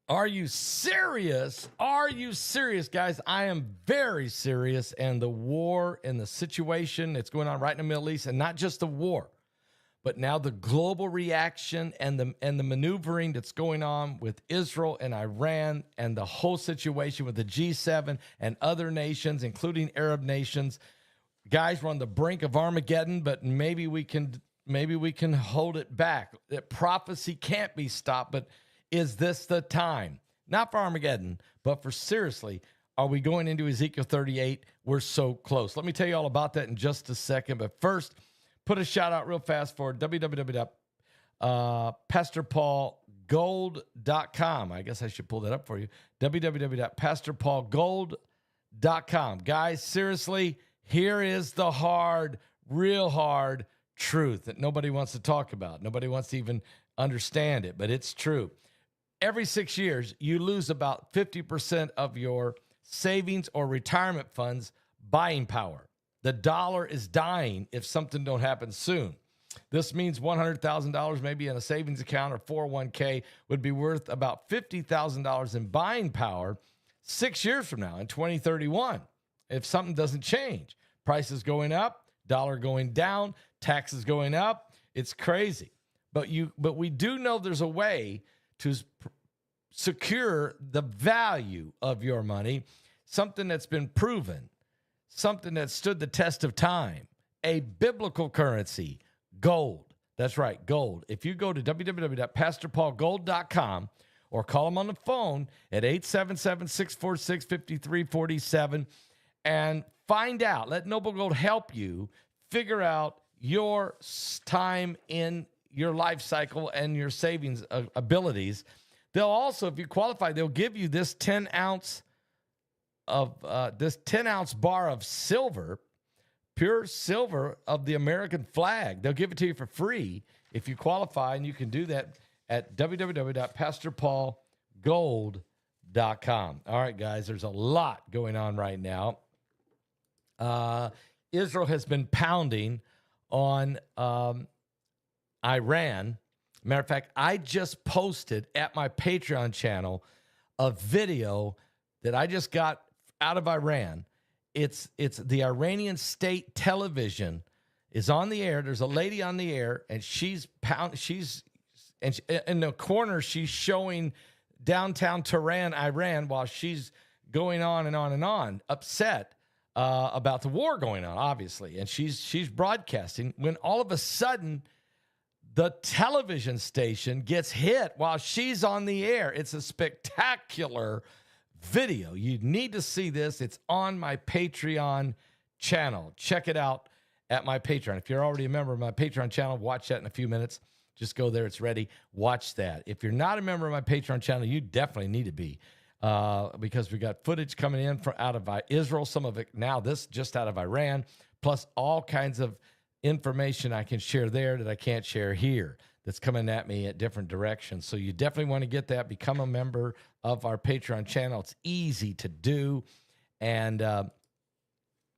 Are you serious? Are you serious, guys? I am very serious. And the war and the situation that's going on right in the Middle East, and not just the war, but now the global reaction and the maneuvering that's going on with Israel and Iran and the whole situation with the G7 and other nations, including Arab nations. Guys, we're on the brink of Armageddon, but maybe we can hold it back. That prophecy can't be stopped, but is this the time? Not for Armageddon, but for seriously, are we going into Ezekiel 38? We're so close. Let me tell you all about that in just a second. But first, put a shout out real fast for www.pastorpaulgold.com. I guess I should pull that up for you. www.pastorpaulgold.com. Guys, seriously, here is the hard, real hard truth that nobody wants to talk about. Nobody wants to even understand it, but it's true. Every 6 years, you lose about 50% of your savings or retirement funds buying power. The dollar is dying if something don't happen soon. This means $100,000 maybe in a savings account or 401k would be worth about $50,000 in buying power 6 years from now in 2031 if something doesn't change. Prices going up, dollar going down, taxes going up. It's crazy. But we do know there's a way to secure the value of your money, something that's been proven, something that stood the test of time, a biblical currency, gold. That's right, gold. If you go to www.pastorpaulgold.com or call them on the phone at 877-646-5347 and find out, let Noble Gold help you figure out your time in your life cycle and your savings abilities. They'll also, if you qualify, they'll give you this 10-ounce bar of silver, pure silver of the American flag. They'll give it to you for free if you qualify, and you can do that at www.pastorpaulgold.com. All right, guys, there's a lot going on right now. Israel has been pounding on Iran. Matter of fact, I just posted at my Patreon channel a video that I just got out of Iran. It's the Iranian state television is on the air. There's a lady on the air, and in the corner, she's showing downtown Tehran, Iran, while she's going on and on and on, upset about the war going on, obviously. And she's broadcasting when all of a sudden the television station gets hit while she's on the air. It's a spectacular video. You need to see this. It's on my Patreon channel. Check it out at my Patreon. If you're already a member of my Patreon channel, watch that in a few minutes. Just go there. It's ready. Watch that. If you're not a member of my Patreon channel, you definitely need to be because we got footage coming in from out of Israel, some of it now, this just out of Iran, plus all kinds of information I can share there that I can't share here that's coming at me at different directions. So you definitely want to get that. Become a member of our Patreon channel. It's easy to do, and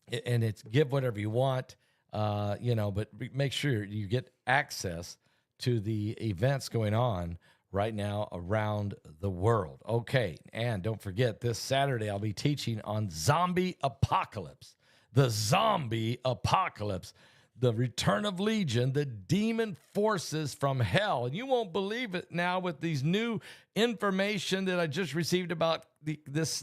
it's give whatever you want, but make sure you get access to the events going on right now around the world. Okay, and don't forget, this Saturday I'll be teaching on zombie apocalypse, the zombie apocalypse. The return of Legion, the demon forces from hell. And you won't believe it now with these new information that I just received about this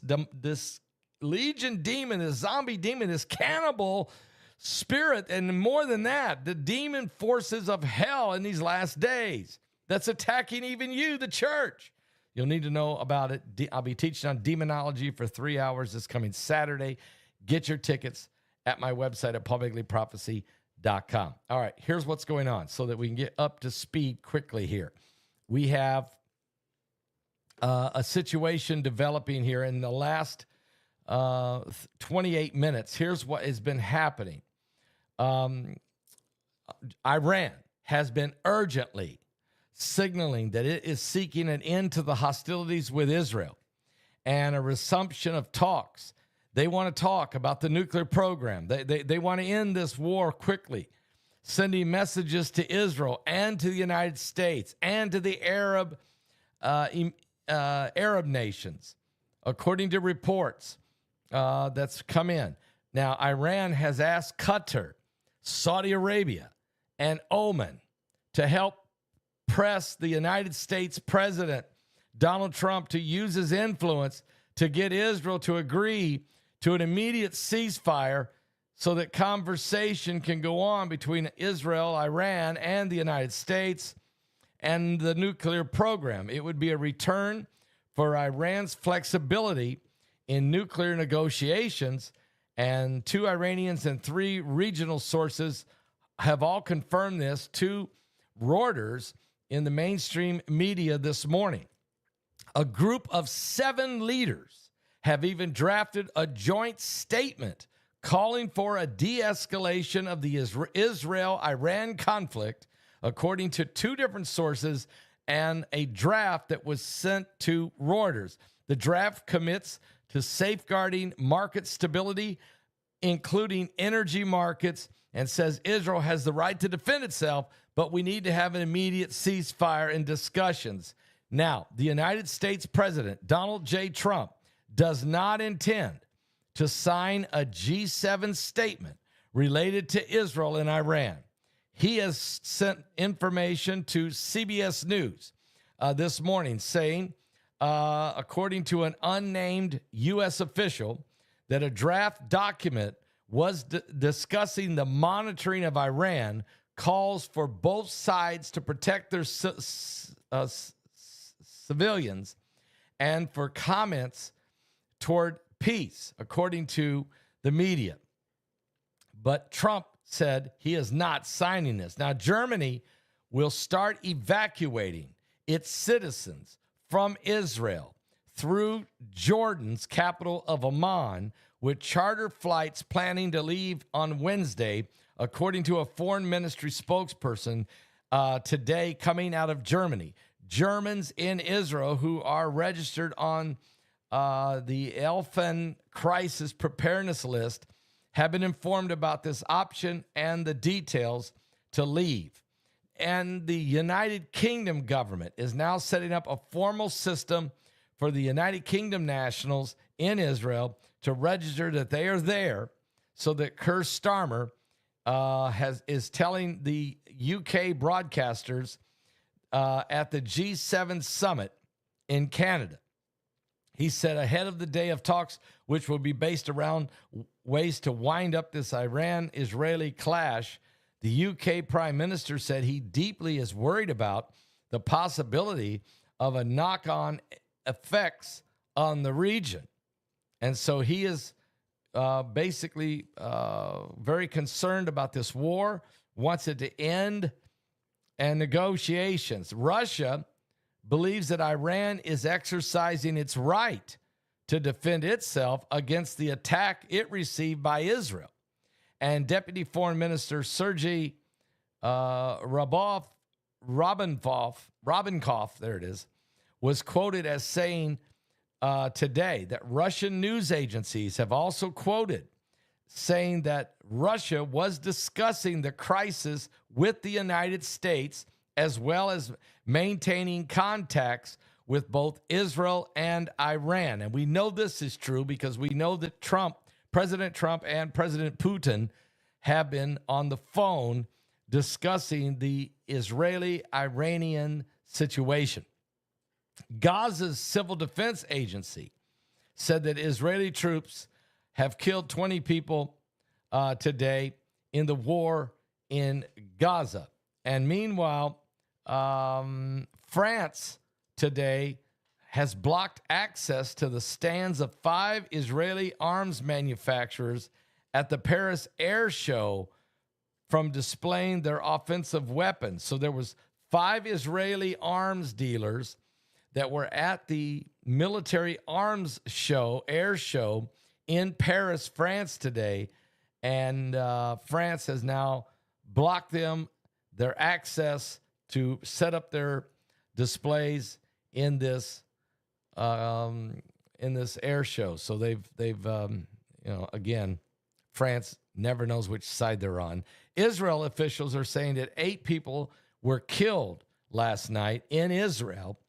Legion demon, this zombie demon, this cannibal spirit. And more than that, the demon forces of hell in these last days that's attacking even you, the church. You'll need to know about it. I'll be teaching on demonology for 3 hours this coming Saturday. Get your tickets at my website at paulbegleyprophecy.com. All right, here's what's going on so that we can get up to speed quickly here. We have a situation developing here in the last 28 minutes. Here's what has been happening. Iran has been urgently signaling that it is seeking an end to the hostilities with Israel and a resumption of talks. They want to talk about the nuclear program. They want to end this war quickly, sending messages to Israel and to the United States and to the Arab Arab nations, according to reports that's come in. Now, Iran has asked Qatar, Saudi Arabia, and Oman to help press the United States President Donald Trump to use his influence to get Israel to agree to an immediate ceasefire so that conversation can go on between Israel, Iran, and the United States and the nuclear program. It would be a return for Iran's flexibility in nuclear negotiations, and 2 Iranians and 3 regional sources have all confirmed this to Reuters in the mainstream media this morning. A group of 7 leaders have even drafted a joint statement calling for a de-escalation of the Israel-Iran conflict, according to 2 different sources and a draft that was sent to Reuters. The draft commits to safeguarding market stability, including energy markets, and says Israel has the right to defend itself, but we need to have an immediate ceasefire and discussions. Now, the United States President, Donald J. Trump, does not intend to sign a G7 statement related to Israel and Iran. He has sent information to CBS News this morning saying, according to an unnamed U.S. official, that a draft document was discussing the monitoring of Iran calls for both sides to protect their civilians and for comments toward peace, according to the media. But Trump said he is not signing this. Now, Germany will start evacuating its citizens from Israel through Jordan's capital of Amman, with charter flights planning to leave on Wednesday, according to a foreign ministry spokesperson today coming out of Germany. Germans in Israel who are registered on the Elfen Crisis Preparedness List have been informed about this option and the details to leave. And the United Kingdom government is now setting up a formal system for the United Kingdom nationals in Israel to register that they are there, so that Keir Starmer is telling the UK broadcasters at the G7 summit in Canada. He said ahead of the day of talks, which will be based around ways to wind up this Iran-Israeli clash, the UK Prime Minister said he deeply is worried about the possibility of a knock-on effects on the region. And so he is basically very concerned about this war, wants it to end, and negotiations. Russia believes that Iran is exercising its right to defend itself against the attack it received by Israel. And Deputy Foreign Minister Sergei Rabinkoff, there it is, was quoted as saying today that Russian news agencies have also quoted saying that Russia was discussing the crisis with the United States, as well as maintaining contacts with both Israel and Iran. And we know this is true because we know that President Trump and President Putin have been on the phone discussing the Israeli-Iranian situation. Gaza's Civil Defense Agency said that Israeli troops have killed 20 people today in the war in Gaza. And meanwhile, France today has blocked access to the stands of 5 Israeli arms manufacturers at the Paris Air Show from displaying their offensive weapons. So there was 5 Israeli arms dealers that were at the military arms show, air show in Paris, France today. And France has now blocked them, their access to set up their displays in this air show. So they've again, France never knows which side they're on. Israel officials are saying that 8 people were killed last night in Israel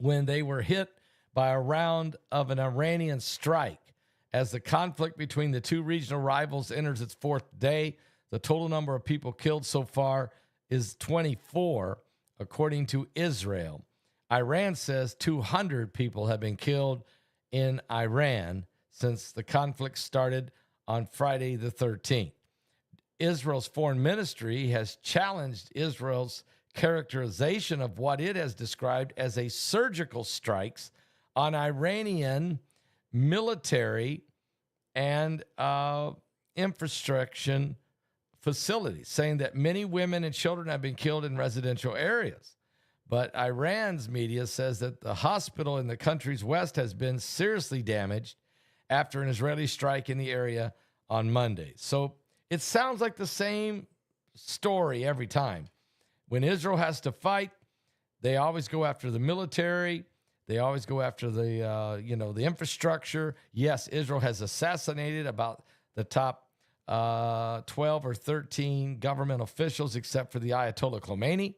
when they were hit by a round of an Iranian strike. As the conflict between the two regional rivals enters its fourth day, the total number of people killed so far is 24, according to Israel. Iran says 200 people have been killed in Iran since the conflict started on Friday the 13th. Israel's foreign ministry has challenged Israel's characterization of what it has described as a surgical strikes on Iranian military and infrastructure facilities, saying that many women and children have been killed in residential areas. But Iran's media says that the hospital in the country's west has been seriously damaged after an Israeli strike in the area on Monday. So it sounds like the same story every time. When Israel has to fight, they always go after the military. They always go after the infrastructure. Yes, Israel has assassinated about the top 12 or 13 government officials, except for the Ayatollah Khomeini.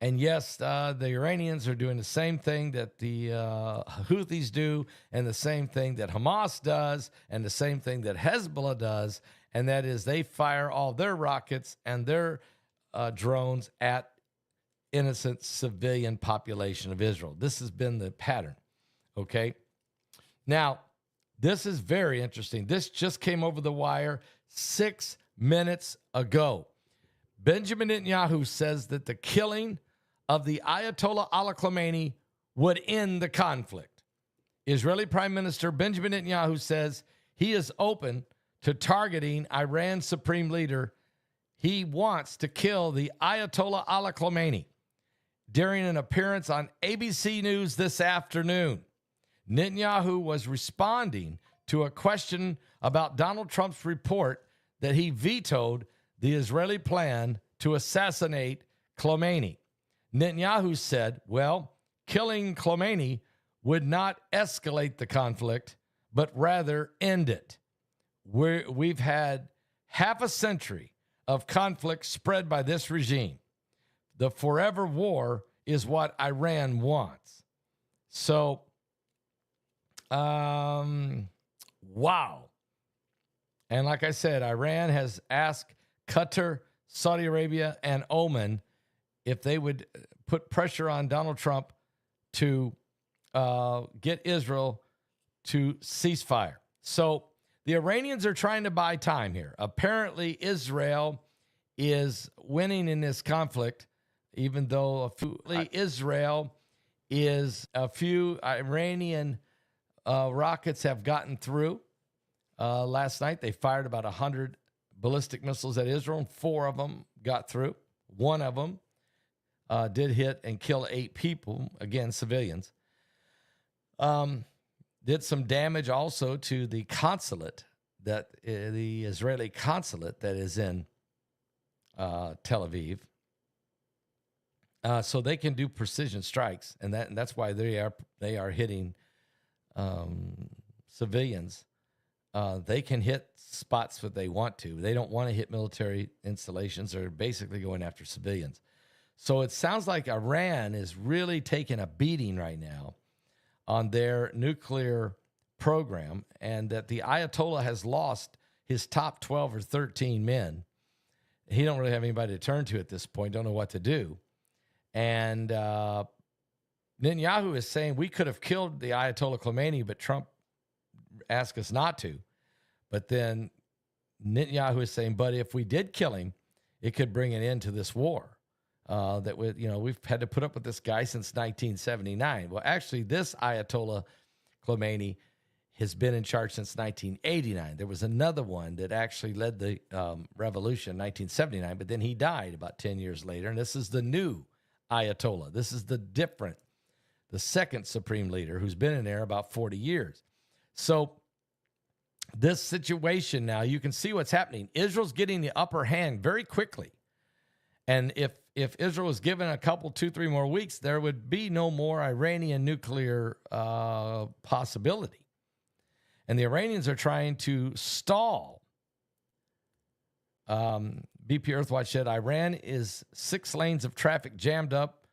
And yes, the Iranians are doing the same thing that the Houthis do, and the same thing that Hamas does, and the same thing that Hezbollah does, and that is they fire all their rockets and their drones at innocent civilian population of Israel. This has been the pattern, okay? Now, this is very interesting. This just came over the wire 6 minutes ago. Benjamin Netanyahu says that the killing of the Ayatollah Ali Khamenei would end the conflict. Israeli Prime Minister Benjamin Netanyahu says he is open to targeting Iran's supreme leader. He wants to kill the Ayatollah Ali Khamenei. During an appearance on ABC News this afternoon, Netanyahu was responding to a question about Donald Trump's report that he vetoed the Israeli plan to assassinate Khamenei. Netanyahu said, well, killing Khamenei would not escalate the conflict, but rather end it. We've had half a century of conflict spread by this regime. The forever war is what Iran wants. So, wow. And like I said, Iran has asked Qatar, Saudi Arabia, and Oman if they would put pressure on Donald Trump to get Israel to ceasefire. So the Iranians are trying to buy time here. Apparently, Israel is winning in this conflict, even though Israel is a few Iranian rockets have gotten through. Last night, they fired about 100 ballistic missiles at Israel, and 4 of them got through. 1 of them did hit and kill 8 people, again, civilians. Did some damage also to the consulate, the Israeli consulate that is in Tel Aviv. So they can do precision strikes, and that's why they are hitting civilians. They can hit spots that they want to. They don't want to hit military installations. They're basically going after civilians. So it sounds like Iran is really taking a beating right now on their nuclear program, and that the Ayatollah has lost his top 12 or 13 men. He don't really have anybody to turn to at this point, don't know what to do. And Netanyahu is saying we could have killed the Ayatollah Khomeini, but Trump asked us not to. But then Netanyahu is saying, but if we did kill him, it could bring an end to this war. We've had to put up with this guy since 1979. Well, actually, this Ayatollah Khomeini has been in charge since 1989. There was another one that actually led the revolution in 1979, but then he died about 10 years later. And this is the new Ayatollah. This is the second supreme leader who's been in there about 40 years. So this situation now, you can see what's happening. Israel's getting the upper hand very quickly. And if Israel was given a couple, 2-3 more weeks, there would be no more Iranian nuclear possibility. And the Iranians are trying to stall. BP Earthwatch said Iran is 6 lanes of traffic jammed up,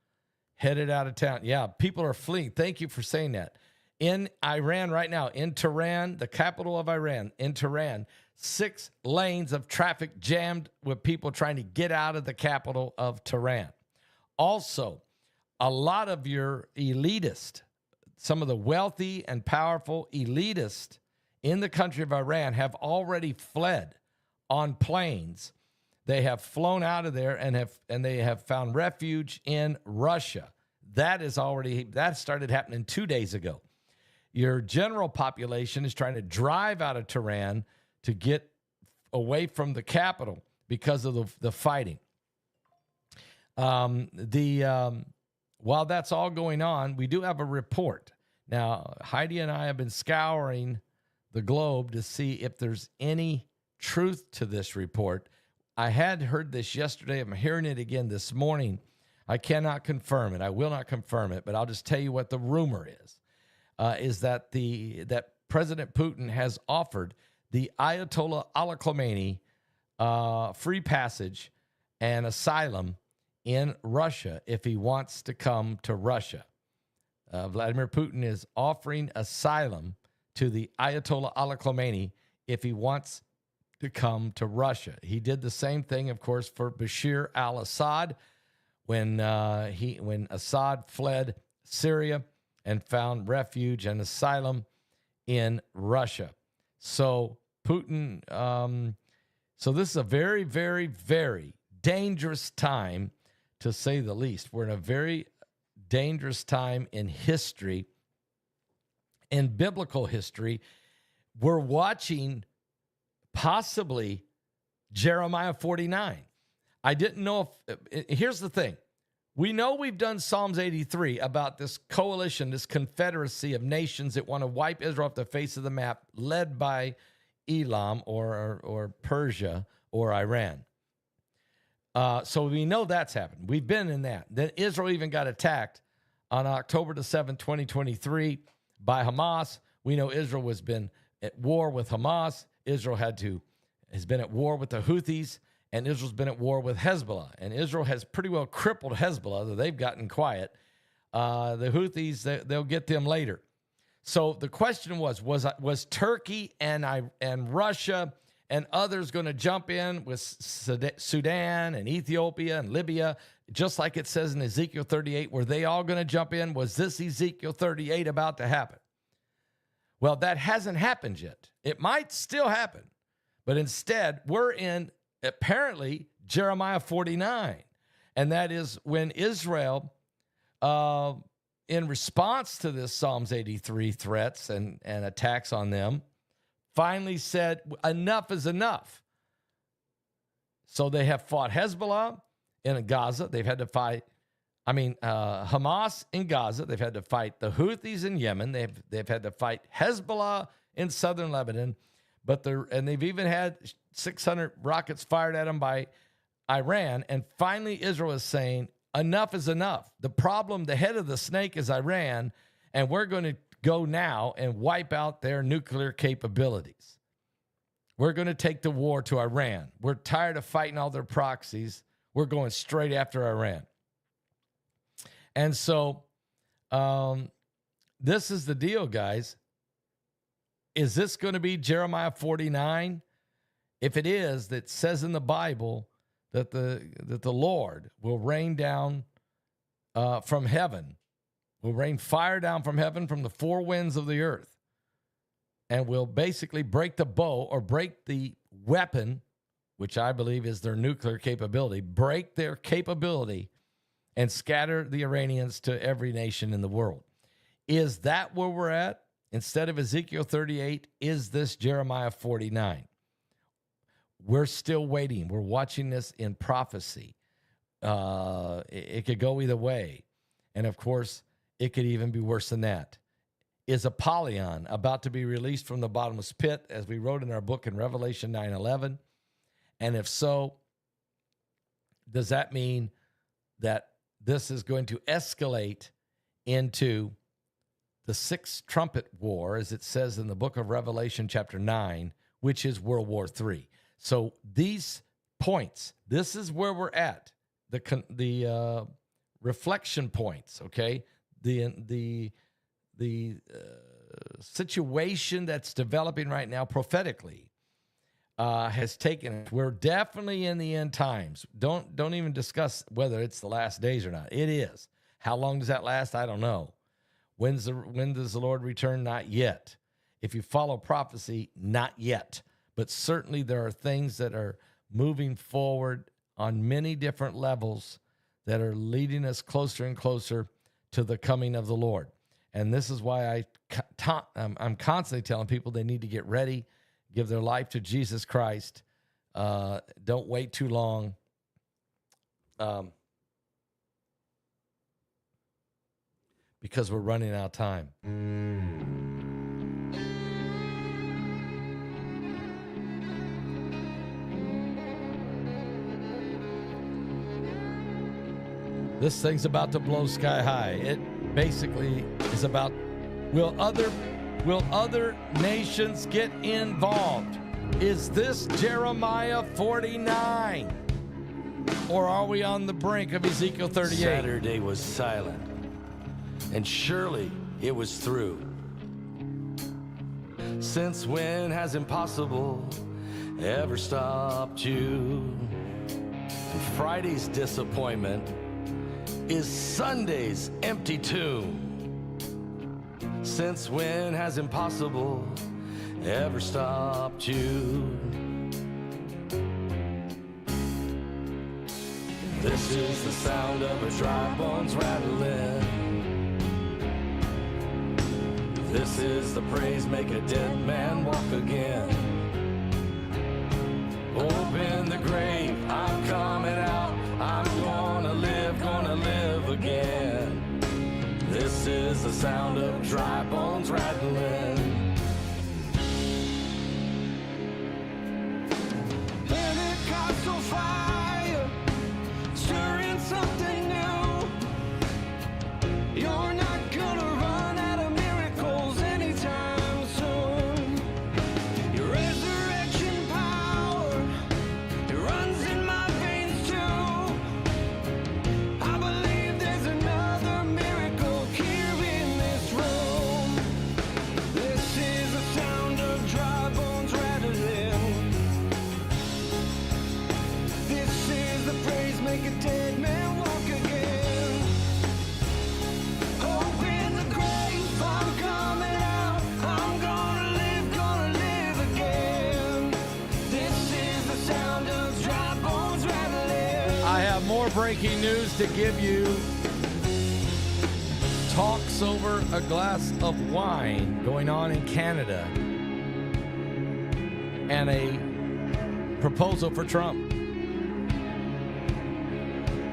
headed out of town. Yeah, people are fleeing. Thank you for saying that. In Iran right now, in Tehran, the capital of Iran, in Tehran, 6 lanes of traffic jammed with people trying to get out of the capital of Tehran. Also, a lot of your elitist, some of the wealthy and powerful elitists in the country of Iran have already fled on planes. They have flown out of there and they have found refuge in Russia. That started happening 2 days ago. Your general population is trying to drive out of Tehran to get away from the capital because of the fighting. While that's all going on, we do have a report. Now, Heidi and I have been scouring the globe to see if there's any truth to this report. I had heard this yesterday. I'm hearing it again this morning. I cannot confirm it. I will not confirm it, but I'll just tell you what the rumor is that that President Putin has offered the Ayatollah Ali Khamenei free passage and asylum in Russia if he wants to come to Russia. Vladimir Putin is offering asylum to the Ayatollah Ali Khamenei if he wants to come to Russia. He did the same thing, of course, for Bashir al-Assad when Assad fled Syria and found refuge and asylum in Russia. So Putin, so this is a very, very, very dangerous time, to say the least. We're in a very dangerous time in history, in biblical history. We're watching possibly Jeremiah 49. I didn't know if, here's the thing. We know we've done Psalms 83 about this coalition, this confederacy of nations that want to wipe Israel off the face of the map, led by Elam or Persia or Iran. So we know that's happened. We've been in that. Then Israel even got attacked on October the 7th, 2023 by Hamas. We know Israel has been at war with Hamas. Israel has been at war with the Houthis, and Israel's been at war with Hezbollah. And Israel has pretty well crippled Hezbollah, though they've gotten quiet. The Houthis, they'll get them later. So the question was Turkey and Russia and others going to jump in with Sudan and Ethiopia and Libya, just like it says in Ezekiel 38? Were they all going to jump in? Was this Ezekiel 38 about to happen? Well, that hasn't happened yet. It might still happen. But instead, we're in, apparently, Jeremiah 49. And that is when Israel, in response to this Psalms 83 threats and attacks on them, finally said, enough is enough. So they have fought Hezbollah in Gaza. They've had to fight, Hamas in Gaza. They've had to fight the Houthis in Yemen. They've had to fight Hezbollah in southern Lebanon. And they've even had 600 rockets fired at them by Iran. And finally, Israel is saying, enough is enough. The problem, the head of the snake is Iran, and we're going to go now and wipe out their nuclear capabilities. We're going to take the war to Iran. We're tired of fighting all their proxies. We're going straight after Iran. And so this is the deal, guys. Is this going to be Jeremiah 49? If it is, that says in the Bible that the Lord will rain down from heaven, will rain fire down from heaven from the four winds of the earth, and will basically break the bow or break the weapon, which I believe is their nuclear capability, break their capability and scatter the Iranians to every nation in the world. Is that where we're at? Instead of Ezekiel 38, is this Jeremiah 49? We're still waiting. We're watching this in prophecy. It could go either way. And of course, it could even be worse than that. Is Apollyon about to be released from the bottomless pit, as we wrote in our book in Revelation 9:11? And if so, does that mean that this is going to escalate into the sixth trumpet war, as it says in the book of Revelation chapter 9, which is World War III? So these points, this is where we're at. The reflection points, okay? The situation that's developing right now prophetically has taken. We're definitely in the end times. Don't even discuss whether it's the last days or not. It is. How long does that last? I don't know. When does the Lord return? Not yet. If you follow prophecy, not yet. But certainly there are things that are moving forward on many different levels that are leading us closer and closer to the coming of the Lord. And this is why I'm constantly telling people they need to get ready, give their life to Jesus Christ. Don't wait too long. Because we're running out of time. This thing's about to blow sky high. It basically is about, will other nations get involved? Is this Jeremiah 49? Or are we on the brink of Ezekiel 38? Saturday was silent, and surely it was through. Since when has impossible ever stopped you? And Friday's disappointment is Sunday's empty tomb. Since when has impossible ever stopped you? This is the sound of a dry bones rattling. This is the praise make a dead man walk again. Open the grave, I'm coming out. I'm gonna live again. This is the sound of dry bones rattling. Pentecostal fire, stirring something new. You're not gonna run out of miracles anytime soon. Your resurrection power, it runs in my veins too. I believe there's another miracle here in this room. This is the sound of dry bones rattling. This is the praise make a dead man walk again. Open the grave, I'm coming out. I'm gonna live again. This is the sound of dry bones rattling. I have more breaking news to give you. Talks over a glass of wine going on in Canada. And a proposal for Trump.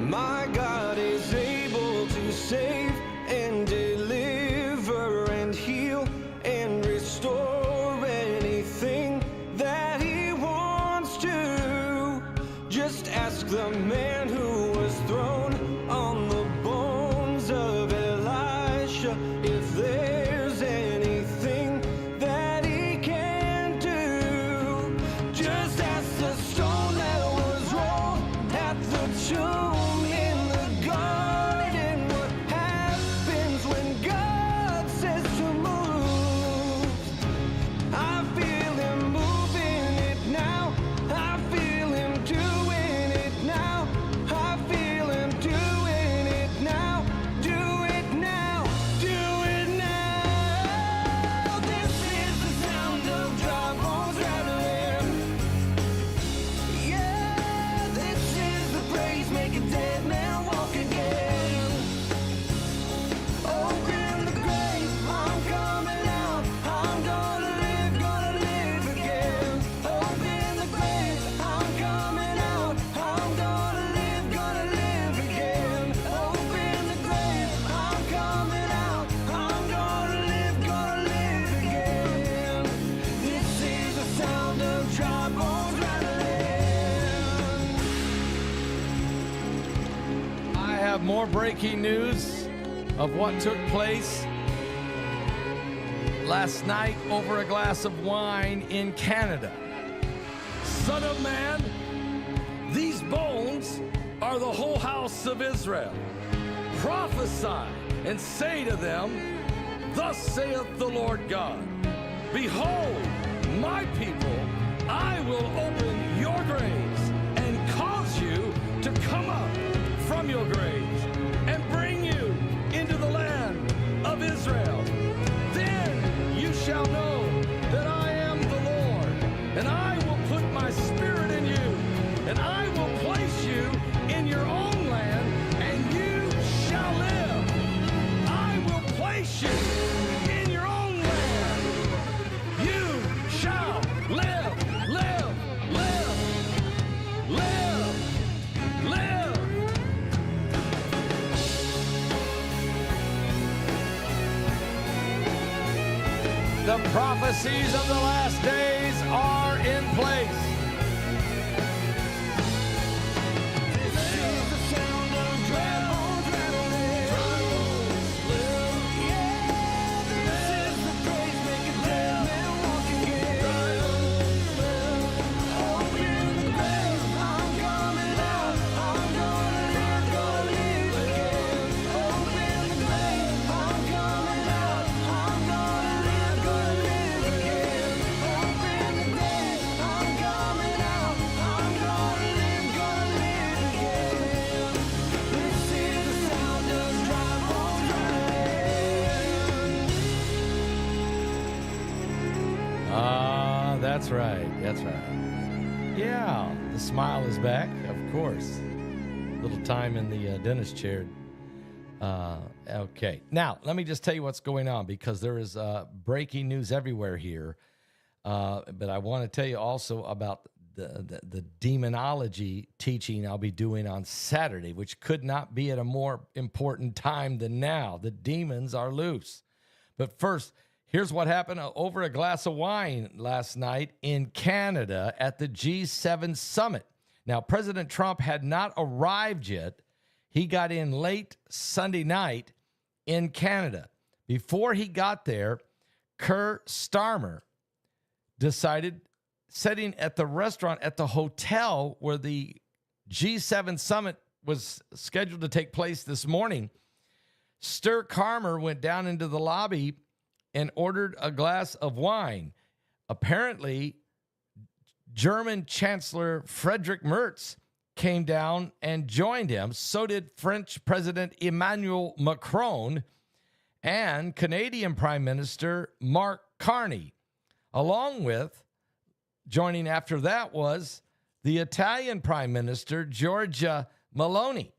My God is able to save and deliver and heal and restore anything that he wants to. Just ask the man who was thrown on the bones of Elisha if there's anything that he can do. Just ask the stone that was rolled at the tomb. More breaking news of what took place last night over a glass of wine in Canada. Son of man, these bones are the whole house of Israel. prophesy and say to them, thus saith the Lord God, behold, my people, I will open your graves and cause you to come up from your graves and bring you into the land of Israel. Then you shall know that I am the Lord, and I will put my spirit in you, and I will place you in your own land, and you shall live. I will place you in your own land. You shall live, live, live, live, live. The prophecies of the last days are in place. That's right. That's right. Yeah, the smile is back, of course. Little time in the dentist chair. Okay. Now, let me just tell you what's going on, because there is breaking news everywhere here. But I want to tell you also about the demonology teaching I'll be doing on Saturday, which could not be at a more important time than now. The demons are loose. But first, here's what happened over a glass of wine last night in Canada at the G7 summit. Now, President Trump had not arrived yet. He got in late Sunday night in Canada. Before he got there, Keir Starmer decided, sitting at the restaurant at the hotel where the G7 summit was scheduled to take place this morning, Keir Starmer went down into the lobby and ordered a glass of wine. Apparently, German Chancellor Friedrich Merz came down and joined him. So did French President Emmanuel Macron and Canadian Prime Minister Mark Carney. Along with, joining after that was the Italian Prime Minister Giorgia Meloni.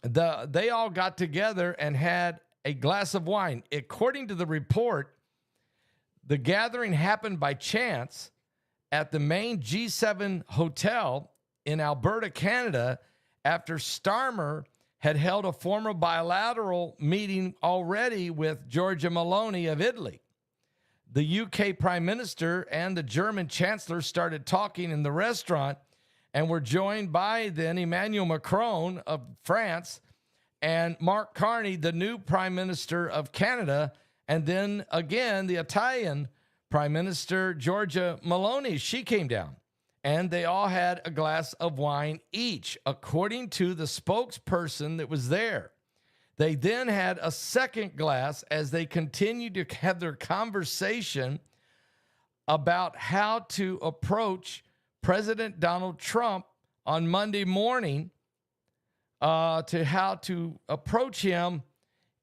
They all got together and had a glass of wine. According to the report, the gathering happened by chance at the main G7 hotel in Alberta, Canada, after Starmer had held a formal bilateral meeting already with Giorgia Meloni of Italy. The UK Prime Minister and the German Chancellor started talking in the restaurant and were joined by then Emmanuel Macron of France and Mark Carney, the new Prime Minister of Canada, and then again the Italian Prime Minister Giorgia Meloni. She came down, and they all had a glass of wine each, according to the spokesperson that was there. They then had a second glass as they continued to have their conversation about how to approach President Donald Trump on Monday morning, to how to approach him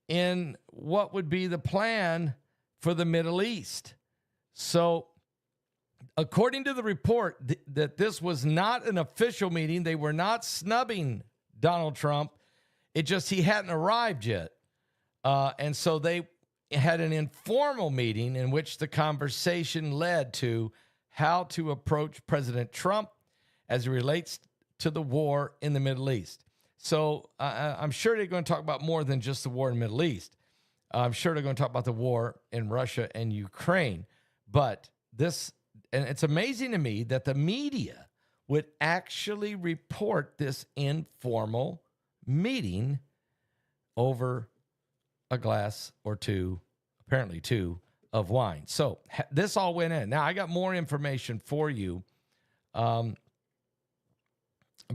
in what would be the plan for the Middle East. So, according to the report, that this was not an official meeting. They were not snubbing Donald Trump. It just, he hadn't arrived yet. And so they had an informal meeting in which the conversation led to how to approach President Trump as it relates to the war in the Middle East. So I'm sure they're going to talk about more than just the war in the Middle East. I'm sure they're going to talk about the war in Russia and Ukraine. But this, and it's amazing to me that the media would actually report this informal meeting over a glass or two, apparently two, of wine. So this all went in. Now, I got more information for you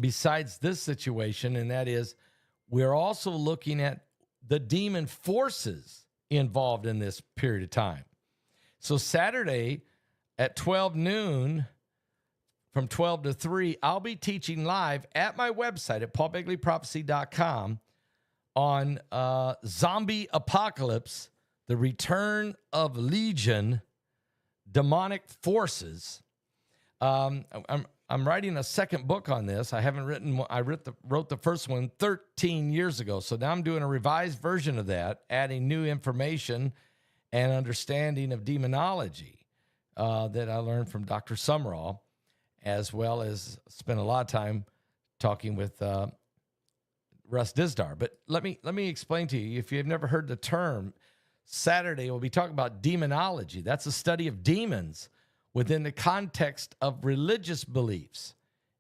besides this situation, and that is we're also looking at the demon forces involved in this period of time. So Saturday at 12 noon, from 12 to 3, I'll be teaching live at my website at paulbegleyprophecy.com on zombie apocalypse, the return of legion, demonic forces. I'm writing a second book on this. I haven't written one. I wrote the first one 13 years ago. So now I'm doing a revised version of that, adding new information and understanding of demonology that I learned from Dr. Summerall, as well as spent a lot of time talking with Russ Dizdar. But let me explain to you, if you've never heard the term, Saturday we'll be talking about demonology. That's a study of demons within the context of religious beliefs.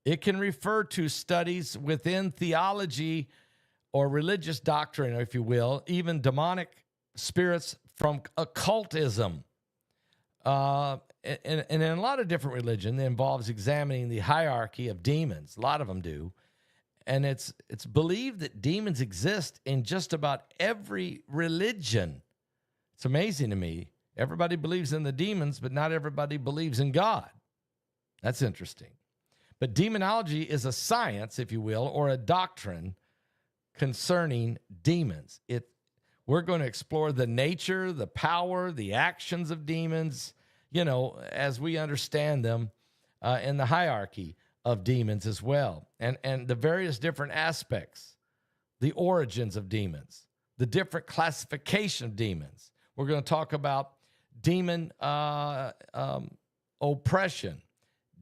It can refer to studies within theology or religious doctrine, if you will, even demonic spirits from occultism. And in a lot of different religion, it involves examining the hierarchy of demons. A lot of them do. And it's believed that demons exist in just about every religion. It's amazing to me. Everybody believes in the demons, but not everybody believes in God. That's interesting. But demonology is a science, if you will, or a doctrine concerning demons. We're going to explore the nature, the power, the actions of demons, as we understand them in the hierarchy of demons as well. And the various different aspects, the origins of demons, the different classification of demons. We're going to talk about demon oppression,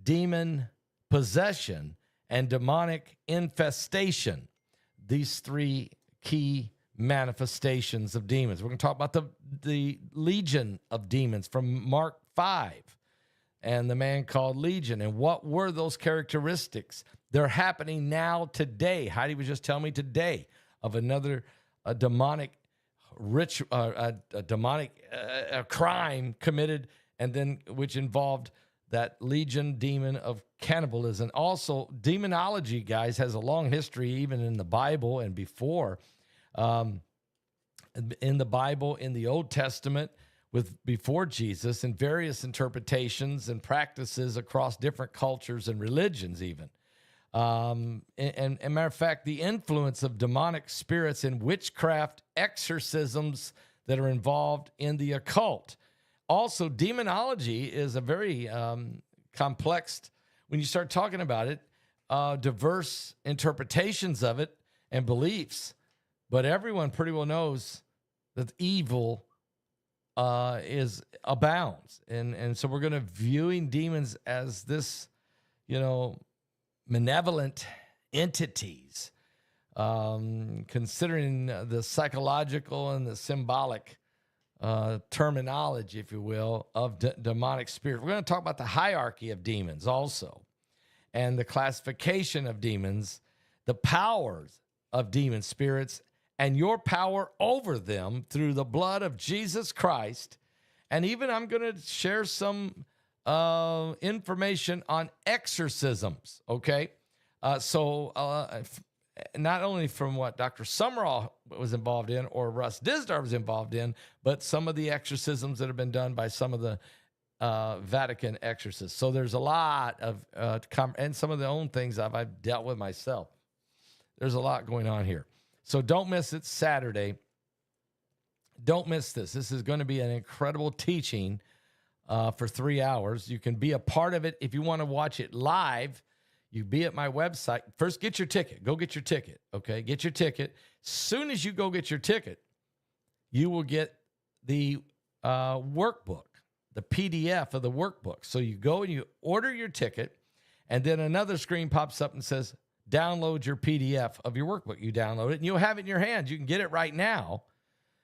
demon possession, and demonic infestation. These three key manifestations of demons. We're going to talk about the legion of demons from Mark 5 and the man called Legion, and what were those characteristics. They're happening now today. Heidi was just telling me today of another demonic crime committed, and then which involved that legion demon of cannibalism. Also, demonology, guys, has a long history even in the Bible and before. In the Bible, in the Old Testament, before Jesus, and various interpretations and practices across different cultures and religions even. And matter of fact, the influence of demonic spirits in witchcraft exorcisms that are involved in the occult. Also, demonology is a very complex, when you start talking about it, diverse interpretations of it and beliefs. But everyone pretty well knows that evil abounds. And so we're going to viewing demons as this, malevolent entities, considering the psychological and the symbolic terminology, if you will, of demonic spirits. We're going to talk about the hierarchy of demons also, and the classification of demons, the powers of demon spirits, and your power over them through the blood of Jesus Christ. And even I'm going to share some information on exorcisms, okay? So not only from what Dr. Summerall was involved in or Russ Dizdar was involved in, but some of the exorcisms that have been done by some of the Vatican exorcists. So there's a lot of, and some of the own things I've dealt with myself. There's a lot going on here. So don't miss it Saturday. Don't miss this. This is going to be an incredible teaching for 3 hours. You can be a part of it. If you want to watch it live, you be at my website. First, get your ticket. Go get your ticket, okay? Get your ticket. Soon as you go get your ticket, you will get the workbook, the PDF of the workbook. So you go and you order your ticket, and then another screen pops up and says, download your PDF of your workbook. You download it, and you'll have it in your hands. You can get it right now,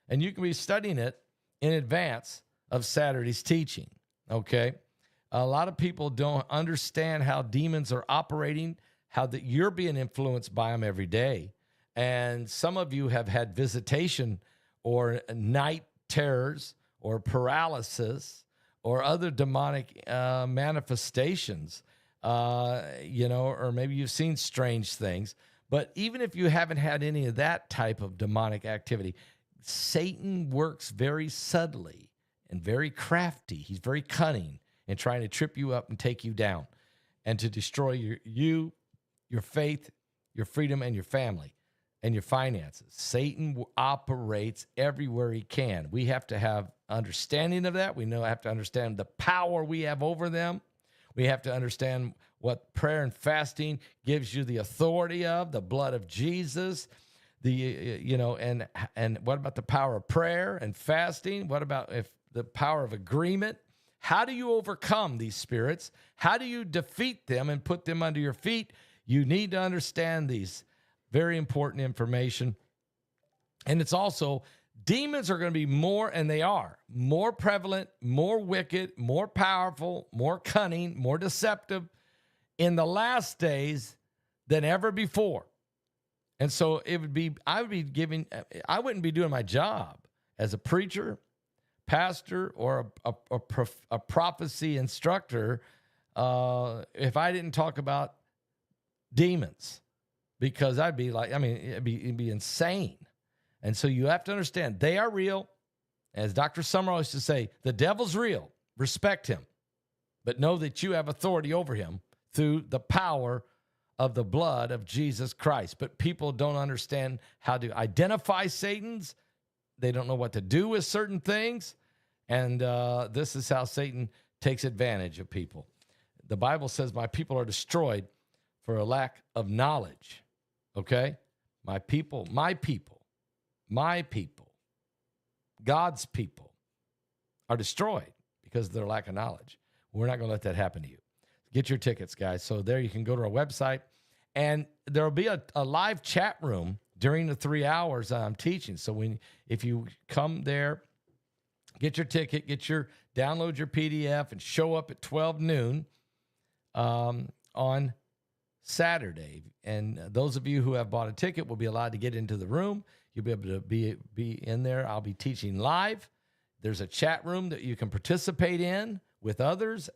and you can be studying it in advance of Saturday's teaching, okay? A lot of people don't understand how demons are operating, how that you're being influenced by them every day. And some of you have had visitation or night terrors or paralysis or other demonic manifestations, or maybe you've seen strange things. But even if you haven't had any of that type of demonic activity, Satan works very subtly and very crafty. He's very cunning in trying to trip you up and take you down and to destroy your faith, your freedom, and your family and your finances. Satan operates everywhere he can. We have to have understanding of that. We have to understand the power we have over them. We have to understand what prayer and fasting gives you the authority of, the blood of Jesus. And what about the power of prayer and fasting? What about if the power of agreement? How do you overcome these spirits? How do you defeat them and put them under your feet? You need to understand these very important information. And it's also, demons are going to be more, and they are, more prevalent, more wicked, more powerful, more cunning, more deceptive in the last days than ever before. And so I wouldn't be doing my job as a preacher, pastor, or a prophecy instructor if I didn't talk about demons, because it'd be insane. And so you have to understand they are real. As Dr. Summerall used to say, the devil's real. Respect him, but know that you have authority over him through the power of the blood of Jesus Christ. But people don't understand how to identify Satan's. They don't know what to do with certain things. And this is how Satan takes advantage of people. The Bible says, my people are destroyed for a lack of knowledge. Okay? My people, God's people are destroyed because of their lack of knowledge. We're not going to let that happen to you. Get your tickets, guys. So there you can go to our website, and there will be a live chat room during the 3 hours I'm teaching. So if you come there, get your ticket, download your PDF, and show up at 12 noon on Saturday. And those of you who have bought a ticket will be allowed to get into the room. You'll be able to be in there. I'll be teaching live. There's a chat room that you can participate in with others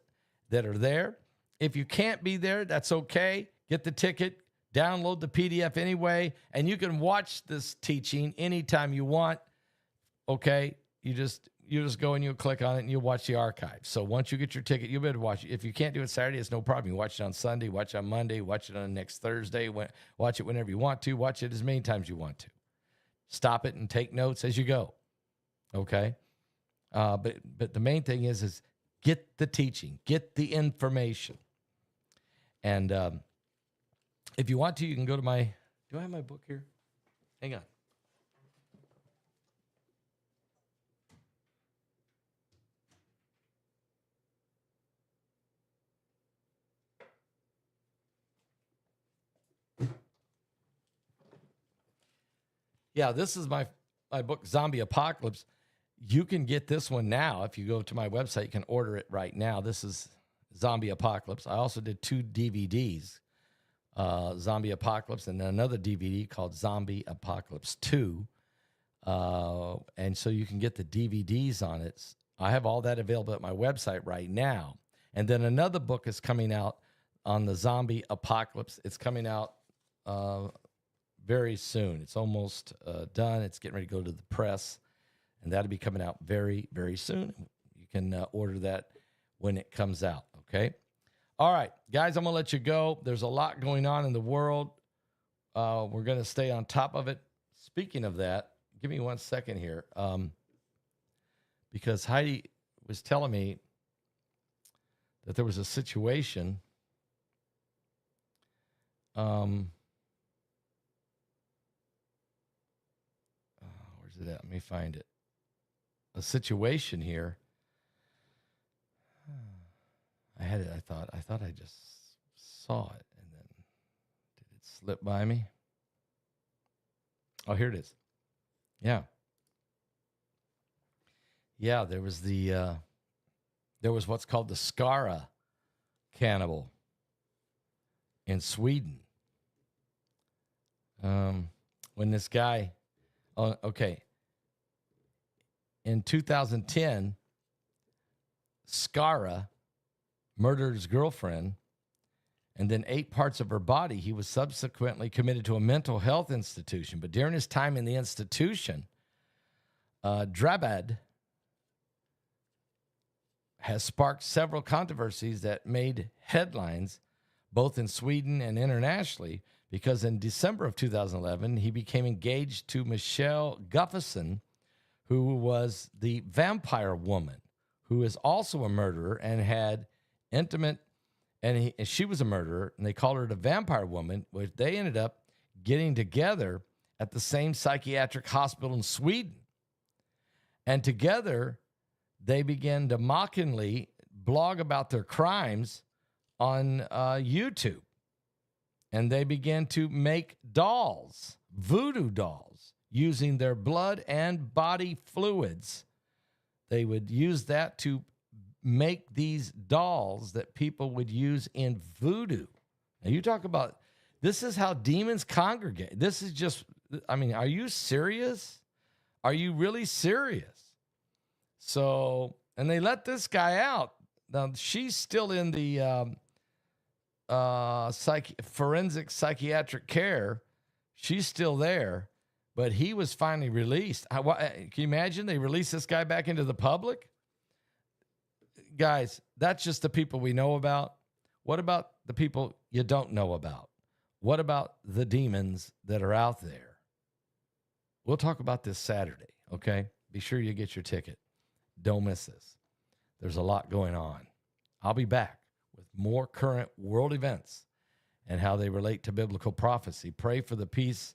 that are there. If you can't be there, that's okay. Get the ticket, download the PDF anyway, and you can watch this teaching anytime you want. Okay? You just go and you click on it and you watch the archive. So once you get your ticket, you'll be able to watch it. If you can't do it Saturday, it's no problem. You watch it on Sunday, watch it on Monday, watch it on next Thursday, watch it whenever you want to, watch it as many times you want to. Stop it and take notes as you go. Okay? But the main thing is get the teaching, get the information. And if you want to, you can go to do I have my book here? Hang on. Yeah, this is my book, Zombie Apocalypse. You can get this one now. If you go to my website, you can order it right now. This is Zombie Apocalypse. I also did 2 DVDs, Zombie Apocalypse, and then another DVD called Zombie Apocalypse 2. And so you can get the DVDs on it. I have all that available at my website right now. And then another book is coming out on the Zombie Apocalypse. It's coming out very soon. It's almost done. It's getting ready to go to the press, and that'll be coming out very, very soon. You can order that when it comes out, okay? All right, guys, I'm going to let you go. There's a lot going on in the world. We're going to stay on top of it. Speaking of that, give me 1 second here, because Heidi was telling me that there was a situation where's it at? Let me find it. A situation here. I had it. I thought I just saw it, and then did it slip by me? Oh, here it is. Yeah. There was what's called the Skara cannibal in Sweden. When this guy, in 2010, Skara murdered his girlfriend and then 8 parts of her body. He was subsequently committed to a mental health institution. But during his time in the institution, Drabad has sparked several controversies that made headlines both in Sweden and internationally, because in December of 2011, he became engaged to Michelle Gufferson, who was the vampire woman, who is also a murderer and had intimate, and she was a murderer, and they called her the vampire woman, which they ended up getting together at the same psychiatric hospital in Sweden. And together, they began to mockingly blog about their crimes on YouTube. And they began to make dolls, voodoo dolls, using their blood and body fluids. They would use that to make these dolls that people would use in voodoo. Now, you talk about, this is how demons congregate. This is just, I mean, are you serious? Are you really serious? So, and they let this guy out. Now, she's still in the forensic psychiatric care. She's still there, but he was finally released. Can you imagine they release this guy back into the public? Guys, that's just the people we know about. What about the people you don't know about? What about the demons that are out there? We'll talk about this Saturday, okay? Be sure you get your ticket. Don't miss this. There's a lot going on. I'll be back with more current world events and how they relate to biblical prophecy. Pray for the peace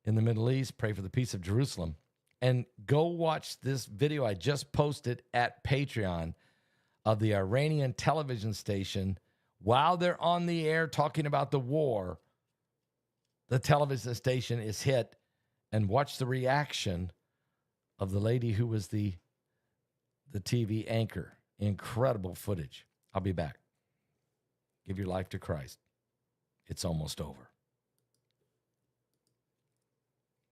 in the Middle East. Pray for the peace of Jerusalem. And go watch this video I just posted at Patreon of the Iranian television station. While they're on the air talking about the war, the television station is hit, and watch the reaction of the lady who was the TV anchor. Incredible footage. I'll be back. Give your life to Christ. It's almost over.